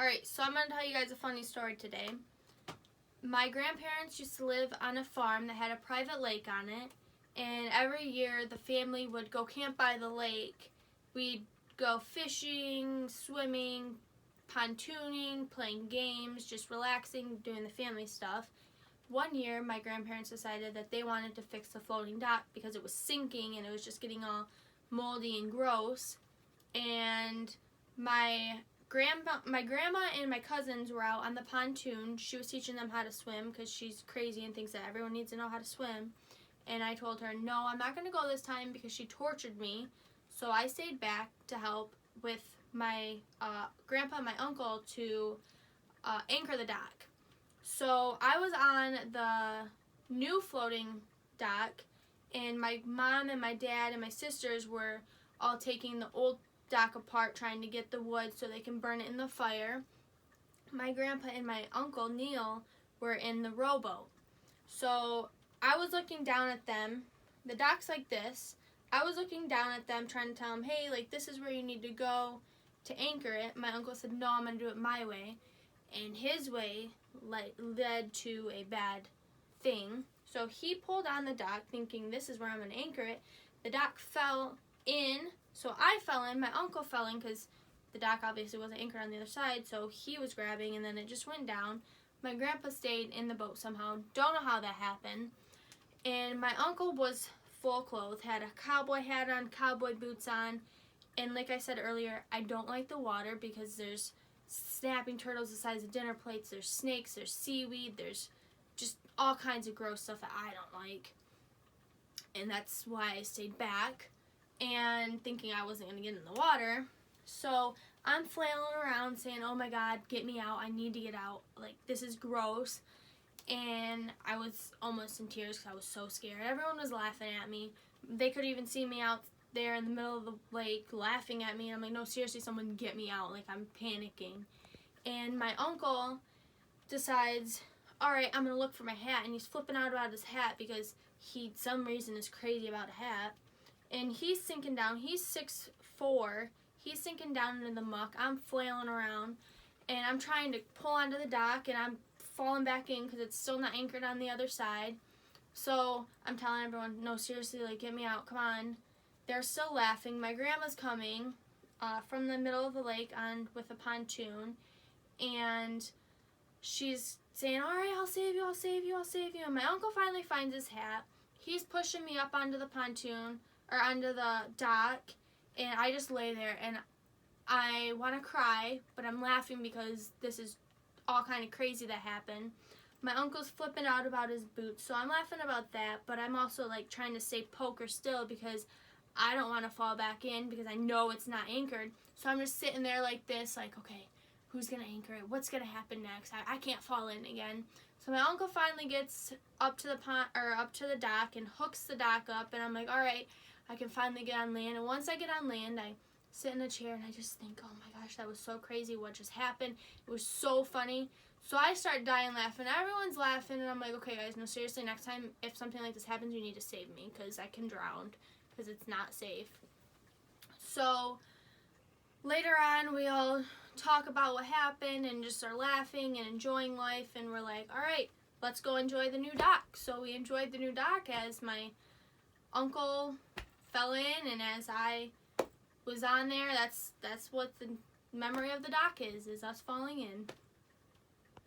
Alright, so I'm going to tell you guys a funny story today. My grandparents used to live on a farm that had a private lake on it, and every year the family would go camp by the lake. We'd go fishing, swimming, pontooning, playing games, just relaxing, doing the family stuff. One year, my grandparents decided that they wanted to fix the floating dock because it was sinking and it was just getting all moldy and gross. And my grandma and my cousins were out on the pontoon. She was teaching them how to swim because she's crazy and thinks that everyone needs to know how to swim. And I told her, no, I'm not going to go this time because she tortured me. So I stayed back to help with my grandpa and my uncle to anchor the dock. So I was on the new floating dock, and my mom and my dad and my sisters were all taking the old dock apart, trying to get the wood so they can burn it in the fire. My grandpa and my uncle Neil were in the rowboat. So I was looking down at them. The dock's like this. I was looking down at them, trying to tell them, hey, like, this is where you need to go to anchor it. My uncle said, no, I'm going to do it my way. And his way led to a bad thing. So he pulled on the dock thinking this is where I'm going to anchor it. The dock fell in, so I fell in. My uncle fell in because the dock obviously wasn't anchored on the other side, so he was grabbing, and then it just went down. My grandpa stayed in the boat somehow. Don't know how that happened. And my uncle was full clothed, had a cowboy hat on, cowboy boots on, and like I said earlier, I don't like the water because there's snapping turtles the size of dinner plates, there's snakes, there's seaweed, there's just all kinds of gross stuff that I don't like. And that's why I stayed back and thinking I wasn't going to get in the water. So I'm flailing around saying, oh my God, get me out, I need to get out, like, this is gross. And I was almost in tears because I was so scared. Everyone was laughing at me. They could even see me out there in the middle of the lake laughing at me. I'm like, no, seriously, someone get me out. Like, I'm panicking. And my uncle decides, all right, I'm going to look for my hat. And he's flipping out about his hat because he, some reason, is crazy about a hat. And he's sinking down. He's 6'4". He's sinking down into the muck. I'm flailing around. And I'm trying to pull onto the dock, and I'm falling back in because it's still not anchored on the other side. So I'm telling everyone, no, seriously, like, get me out, come on. They're still laughing. My grandma's coming from the middle of the lake with a pontoon, and she's saying, all right, I'll save you, I'll save you, I'll save you. And my uncle finally finds his hat. He's pushing me up onto the pontoon, or onto the dock, and I just lay there, and I want to cry, but I'm laughing because this is all kind of crazy that happened. My uncle's flipping out about his boots, so I'm laughing about that, but I'm also, like, trying to stay poker still because I don't want to fall back in because I know it's not anchored. So I'm just sitting there like this, like, okay, who's going to anchor it? What's going to happen next? I can't fall in again. So my uncle finally gets up to the dock and hooks the dock up, and I'm like, all right, I can finally get on land. And once I get on land, I sit in a chair and I just think, oh my gosh, that was so crazy what just happened. It was so funny. So I start dying laughing. Everyone's laughing, and I'm like, okay guys, no, seriously, next time if something like this happens, you need to save me because I can drown because it's not safe. So later on, we all talk about what happened and just are laughing and enjoying life, and we're like, all right, let's go enjoy the new dock. So we enjoyed the new dock as my uncle fell in, and as I was on there. That's what the memory of the dock is us falling in.